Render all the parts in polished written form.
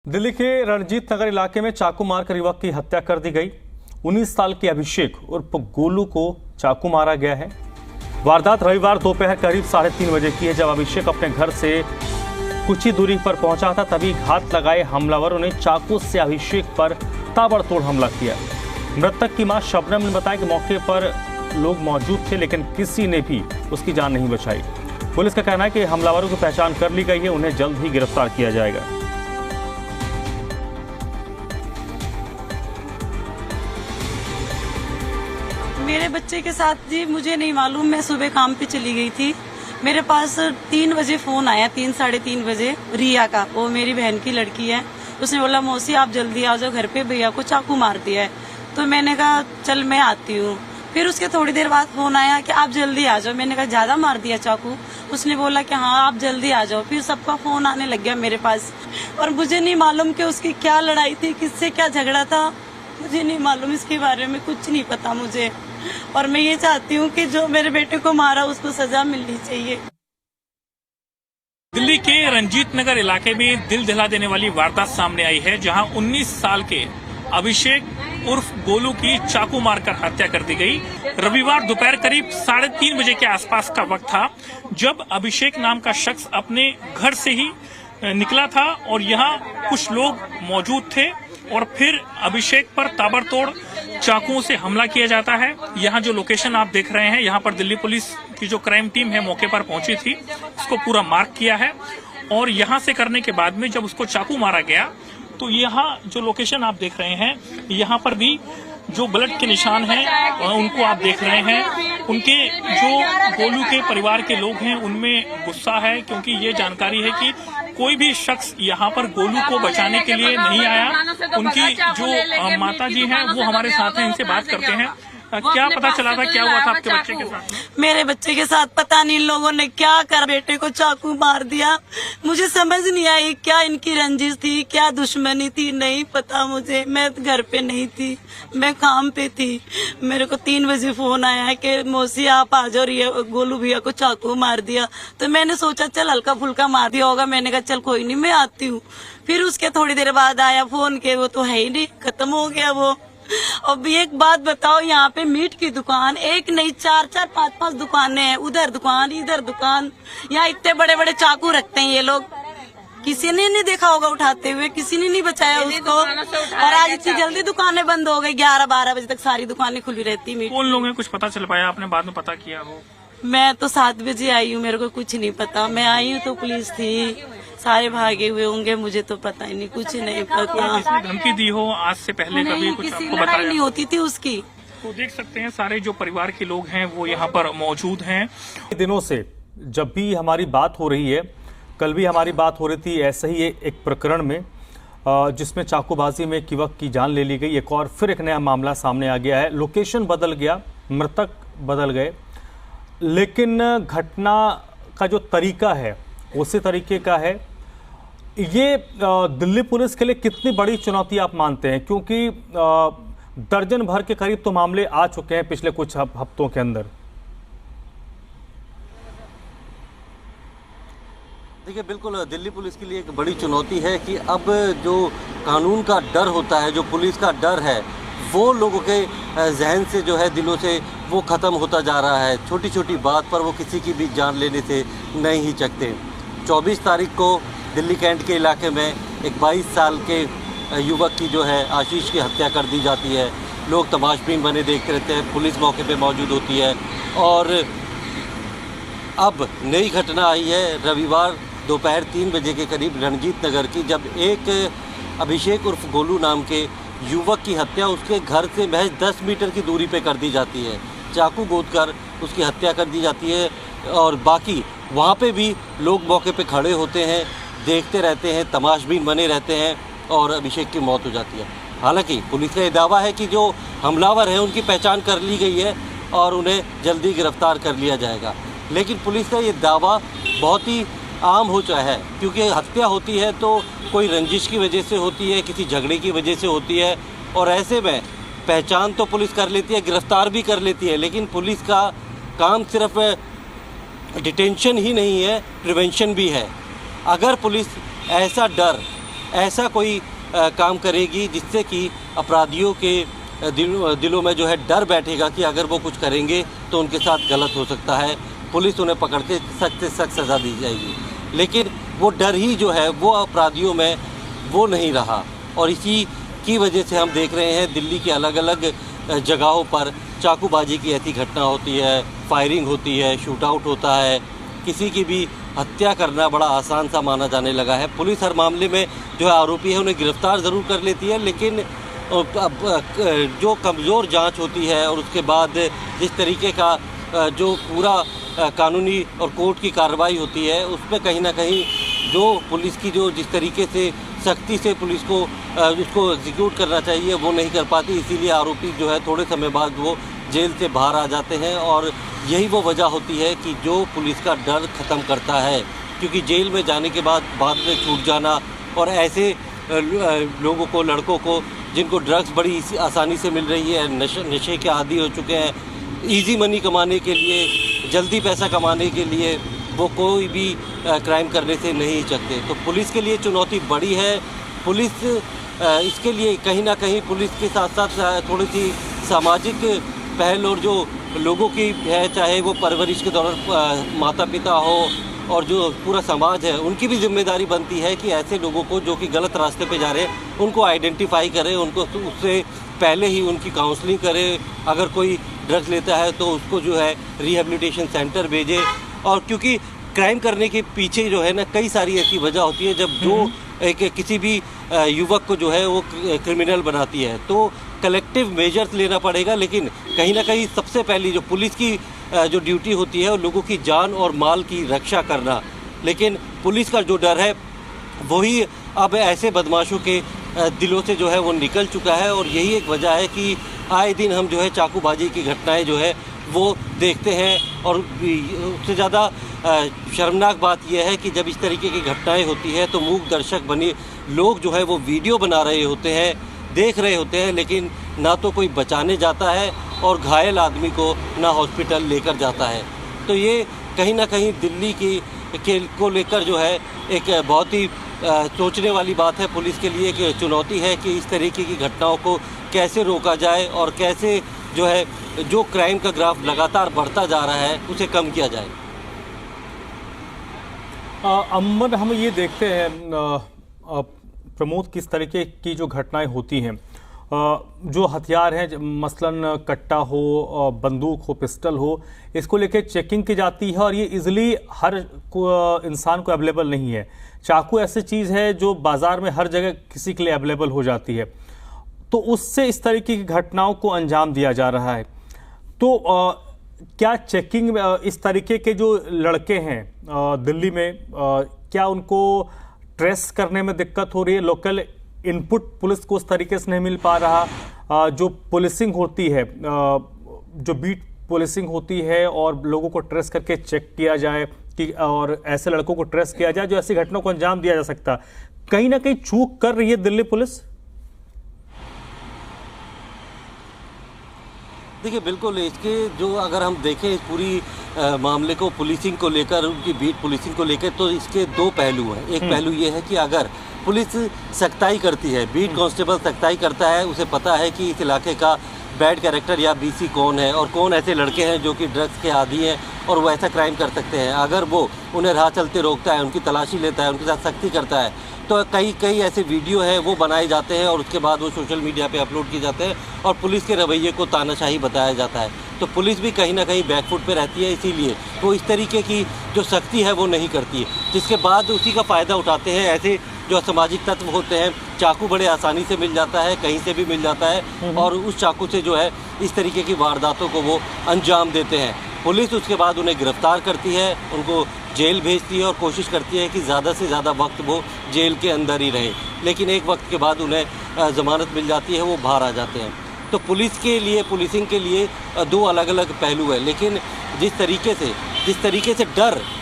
दिल्ली के रणजीत नगर इलाके में चाकू मारकर युवक की हत्या कर दी गई। 19 साल के अभिषेक उर्फ गोलू को चाकू मारा गया है। वारदात रविवार दोपहर करीब 3:30 बजे की है। जब अभिषेक अपने घर से कुछ ही दूरी पर पहुंचा था, तभी घात लगाए हमलावरों ने चाकू से अभिषेक पर ताबड़तोड़ हमला किया। मृतक की मां शबनम ने बताया कि मौके पर लोग मौजूद थे, लेकिन किसी ने भी उसकी जान नहीं बचाई। पुलिस का कहना है कि हमलावरों की पहचान कर ली गई है, उन्हें जल्द ही गिरफ्तार किया जाएगा। मेरे बच्चे के साथ जी मुझे नहीं मालूम, मैं सुबह काम पे चली गई थी। मेरे पास 3 बजे फोन आया, 3-3:30 बजे, रिया का, वो मेरी बहन की लड़की है। उसने बोला मौसी आप जल्दी आ जाओ घर पे, भैया को चाकू मार दिया है। तो मैंने कहा चल मैं आती हूँ। फिर उसके थोड़ी देर बाद फोन आया कि आप जल्दी आ जाओ। मैंने कहा ज्यादा मार दिया चाकू? उसने बोला कि हाँ आप जल्दी आ जाओ। फिर सबका फोन आने लग गया मेरे पास, और मुझे नहीं मालूम कि उसकी क्या लड़ाई थी, किससे क्या झगड़ा था, मुझे नहीं मालूम। इसके बारे में कुछ नहीं पता मुझे, और मैं ये चाहती हूँ कि जो मेरे बेटे को मारा उसको सजा मिलनी चाहिए। दिल्ली के रंजीत नगर इलाके में दिल दहला देने वाली वारदात सामने आई है, जहां 19 साल के अभिषेक उर्फ गोलू की चाकू मारकर हत्या कर दी गई। रविवार दोपहर करीब 3:30 बजे के आसपास का वक्त था, जब अभिषेक नाम का शख्स अपने घर से ही निकला था और यहाँ कुछ लोग मौजूद थे, और फिर अभिषेक पर ताबड़तोड़ चाकुओं से हमला किया जाता है। यहाँ जो लोकेशन आप देख रहे हैं, यहाँ पर दिल्ली पुलिस की जो क्राइम टीम है मौके पर पहुंची थी, इसको पूरा मार्क किया है। और यहाँ से करने के बाद में जब उसको चाकू मारा गया, तो यहाँ जो लोकेशन आप देख रहे हैं, यहाँ पर भी जो ब्लड के निशान हैं उनको आप देख रहे हैं। उनके जो गोलू के परिवार के लोग हैं उनमें गुस्सा है, क्योंकि ये जानकारी है कि कोई भी शख्स यहाँ पर गोलू को बचाने के लिए नहीं आया। उनकी जो माता जी हैं वो हमारे साथ हैं, इनसे बात करते हैं। क्या पता चला था, क्या हुआ था आपके बच्चे के साथ? मेरे बच्चे के साथ पता नहीं इन लोगों ने क्या कर बेटे को चाकू मार दिया। मुझे समझ नहीं आई क्या इनकी रंजिश थी, क्या दुश्मनी थी, नहीं पता मुझे। मैं घर पे नहीं थी, मैं काम पे थी। मेरे को 3 बजे फोन आया कि मौसी आप आ जाओ, रिया गोलू भैया को चाकू मार दिया। तो मैंने सोचा चल हल्का फुल्का मार दिया होगा, मैंने कहा चल कोई नहीं मैं आती हूँ। फिर उसके थोड़ी देर बाद आया फोन के, वो तो है ही नहीं, खत्म हो गया वो। अब एक बात बताओ, यहाँ पे मीट की दुकान एक नहीं 4-4, 5-5 दुकानें हैं, उधर दुकान इधर दुकान। यहाँ इतने बड़े बड़े चाकू रखते हैं ये लोग, किसी ने नहीं देखा होगा उठाते हुए, किसी ने नहीं बचाया उसको। और आज इतनी जल्दी दुकानें बंद हो गई, 11-12 बजे तक सारी दुकानें खुली रहती। मीट कौन लोग हैं, कुछ पता चल पाया? आपने बाद में पता किया हो? मैं तो 7 बजे आई हूँ, मेरे को कुछ नहीं पता। मैं आई हूँ तो पुलिस थी, सारे भागे हुए होंगे, मुझे तो पता ही नहीं, कुछ नहीं पता। धमकी दी हो आज से पहले कभी कुछ आपको बताया नहीं होती थी उसकी? तो देख सकते हैं सारे जो परिवार के लोग हैं वो यहाँ पर मौजूद हैं। दिनों से जब भी हमारी बात हो रही है, कल भी हमारी बात हो रही थी ऐसे ही एक प्रकरण में, जिसमें चाकूबाजी में एक युवक की जान ले ली गई। एक और फिर एक नया मामला सामने आ गया है। लोकेशन बदल गया, मृतक बदल गए, लेकिन घटना का जो तरीका है उसी तरीके का है। ये दिल्ली पुलिस के लिए कितनी बड़ी चुनौती आप मानते हैं? क्योंकि दर्जन भर के करीब तो मामले आ चुके हैं पिछले कुछ हफ्तों के अंदर। देखिए, बिल्कुल दिल्ली पुलिस के लिए एक बड़ी चुनौती है कि अब जो कानून का डर होता है, जो पुलिस का डर है, वो लोगों के जहन से जो है, दिलों से वो ख़त्म होता जा रहा है। छोटी छोटी बात पर वो किसी की भी जान लेने से नहीं हिचकते। 24 तारीख को दिल्ली कैंट के इलाके में एक 22 साल के युवक की जो है आशीष की हत्या कर दी जाती है। लोग तमाशबीन बने देखते रहते हैं, पुलिस मौके पे मौजूद होती है। और अब नई घटना आई है रविवार दोपहर 3 बजे के करीब रणजीत नगर की, जब एक अभिषेक उर्फ गोलू नाम के युवक की हत्या उसके घर से महज 10 मीटर की दूरी पे कर दी जाती है। चाकू गोदकर उसकी हत्या कर दी जाती है, और बाकी वहाँ पे भी लोग मौके पे खड़े होते हैं, देखते रहते हैं, तमाशबीन बने रहते हैं, और अभिषेक की मौत हो जाती है। हालांकि पुलिस का ये दावा है कि जो हमलावर हैं उनकी पहचान कर ली गई है और उन्हें जल्दी गिरफ्तार कर लिया जाएगा। लेकिन पुलिस का ये दावा बहुत ही आम हो चुका है, क्योंकि हत्या होती है तो कोई रंजिश की वजह से होती है, किसी झगड़े की वजह से होती है, और ऐसे में पहचान तो पुलिस कर लेती है, गिरफ्तार भी कर लेती है। लेकिन पुलिस का काम सिर्फ डिटेंशन ही नहीं है, प्रिवेंशन भी है। अगर पुलिस ऐसा डर ऐसा कोई काम करेगी जिससे कि अपराधियों के दिलों में जो है डर बैठेगा कि अगर वो कुछ करेंगे तो उनके साथ गलत हो सकता है, पुलिस उन्हें पकड़ के सख्त से सख्त सज़ा दी जाएगी। लेकिन वो डर ही जो है वो अपराधियों में वो नहीं रहा, और इसी की वजह से हम देख रहे हैं दिल्ली के अलग अलग जगहों पर चाकूबाजी की ऐसी घटना होती है, फायरिंग होती है, शूट आउट होता है, किसी की भी हत्या करना बड़ा आसान सा माना जाने लगा है। पुलिस हर मामले में जो है आरोपी है उन्हें गिरफ्तार ज़रूर कर लेती है, लेकिन जो कमज़ोर जांच होती है और उसके बाद जिस तरीके का जो पूरा कानूनी और कोर्ट की कार्रवाई होती है उसमें कहीं ना कहीं जो पुलिस की जो जिस तरीके से सख्ती से पुलिस को उसको एग्जीक्यूट करना चाहिए वो नहीं कर पाती, इसीलिए आरोपी जो है थोड़े समय बाद वो जेल से बाहर आ जाते हैं। और यही वो वजह होती है कि जो पुलिस का डर ख़त्म करता है, क्योंकि जेल में जाने के बाद में छूट जाना और ऐसे लोगों को, लड़कों को जिनको ड्रग्स बड़ी आसानी से मिल रही है, नशे के आदी हो चुके हैं, इजी मनी कमाने के लिए, जल्दी पैसा कमाने के लिए वो कोई भी क्राइम करने से नहीं हिचकते। तो पुलिस के लिए चुनौती बड़ी है। पुलिस इसके लिए कहीं ना कहीं पुलिस के साथ साथ थोड़ी सी सामाजिक पहल और जो लोगों की है, चाहे वो परवरिश के दौरान माता पिता हो और जो पूरा समाज है, उनकी भी जिम्मेदारी बनती है कि ऐसे लोगों को जो कि गलत रास्ते पे जा रहे हैं उनको आइडेंटिफाई करें, उनको उससे पहले ही उनकी काउंसलिंग करें। अगर कोई ड्रग्स लेता है तो उसको जो है रिहेबिलिटेशन सेंटर भेजे। और क्योंकि क्राइम करने के पीछे जो है ना कई सारी ऐसी वजह होती है जब जो किसी भी युवक को जो है वो क्रिमिनल बनाती है, तो कलेक्टिव मेजर्स लेना पड़ेगा। लेकिन कहीं ना कहीं सबसे पहली जो पुलिस की जो ड्यूटी होती है वो लोगों की जान और माल की रक्षा करना, लेकिन पुलिस का जो डर है वही अब ऐसे बदमाशों के दिलों से जो है वो निकल चुका है। और यही एक वजह है कि आए दिन हम जो है चाकूबाजी की घटनाएं जो है वो देखते हैं। और उससे ज़्यादा शर्मनाक बात यह है कि जब इस तरीके की घटनाएं होती है तो मूक दर्शक बने लोग जो है वो वीडियो बना रहे होते हैं, देख रहे होते हैं, लेकिन ना तो कोई बचाने जाता है और घायल आदमी को ना हॉस्पिटल लेकर जाता है। तो ये कहीं ना कहीं दिल्ली को लेकर जो है एक बहुत ही सोचने वाली बात है। पुलिस के लिए एक चुनौती है कि इस तरीके की घटनाओं को कैसे रोका जाए और कैसे जो है जो क्राइम का ग्राफ लगातार बढ़ता जा रहा है उसे कम किया जाए। अमन, हम ये देखते हैं प्रमोद, किस तरीके की जो घटनाएं होती हैं, जो हथियार हैं मसलन कट्टा हो, बंदूक हो, पिस्टल हो, इसको लेकर चेकिंग की जाती है और ये इजीली हर इंसान को अवेलेबल नहीं है। चाकू ऐसी चीज़ है जो बाज़ार में हर जगह किसी के लिए अवेलेबल हो जाती है, तो उससे इस तरीके की घटनाओं को अंजाम दिया जा रहा है। तो क्या चेकिंग इस तरीके के जो लड़के हैं दिल्ली में, क्या उनको ट्रेस करने में दिक्कत हो रही है? लोकल इनपुट पुलिस को उस तरीके से नहीं मिल पा रहा, जो पुलिसिंग होती है, जो बीट पुलिसिंग होती है और लोगों को ट्रेस करके चेक किया जाए कि और ऐसे लड़कों को ट्रेस किया जाए जो ऐसी घटनाओं को अंजाम दिया जा सकता, कहीं ना कहीं चूक कर रही है दिल्ली पुलिस। देखिए, बिल्कुल इसके जो अगर हम देखें इस पूरी मामले को, पुलिसिंग को लेकर, उनकी बीट पुलिसिंग को लेकर, तो इसके दो पहलू हैं। एक पहलू ये है कि अगर पुलिस सख्ताई करती है, बीट कांस्टेबल सख्ताई करता है, उसे पता है कि इस इलाके का बैड कैरेक्टर या बीसी कौन है और कौन ऐसे लड़के हैं जो कि ड्रग्स के आदी हैं और वो ऐसा क्राइम कर सकते हैं, अगर वो उन्हें राह चलते रोकता है, उनकी तलाशी लेता है, उनके साथ सख्ती करता है, तो कई ऐसे वीडियो हैं वो बनाए जाते हैं और उसके बाद वो सोशल मीडिया पे अपलोड किए जाते हैं और पुलिस के रवैये को तानाशाही बताया जाता है। तो पुलिस भी कहीं ना कहीं बैकफुट पे रहती है, इसीलिए वो इस तरीके की जो सख्ती है वो नहीं करती है, जिसके बाद उसी का फ़ायदा उठाते हैं ऐसे जो असामाजिक तत्व होते हैं। चाकू बड़े आसानी से मिल जाता है, कहीं से भी मिल जाता है और उस चाकू से जो है इस तरीके की वारदातों को वो अंजाम देते हैं। पुलिस उसके बाद उन्हें गिरफ्तार करती है, उनको जेल भेजती है और कोशिश करती है कि ज़्यादा से ज़्यादा वक्त वो जेल के अंदर ही रहे, लेकिन एक वक्त के बाद उन्हें ज़मानत मिल जाती है, वो बाहर आ जाते हैं। तो पुलिस के लिए, पुलिसिंग के लिए दो अलग अलग पहलू है, लेकिन जिस तरीके से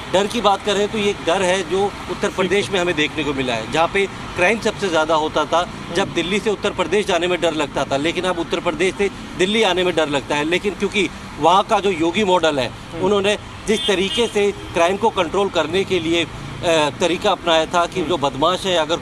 डर की बात करें तो ये एक डर है जो उत्तर प्रदेश में हमें देखने को मिला है, जहाँ पे क्राइम सबसे ज़्यादा होता था। जब दिल्ली से उत्तर प्रदेश जाने में डर लगता था, लेकिन अब उत्तर प्रदेश से दिल्ली आने में डर लगता है। लेकिन क्योंकि वहाँ का जो योगी मॉडल है, उन्होंने जिस तरीके से क्राइम को कंट्रोल करने के लिए तरीका अपनाया था कि जो बदमाश है, अगर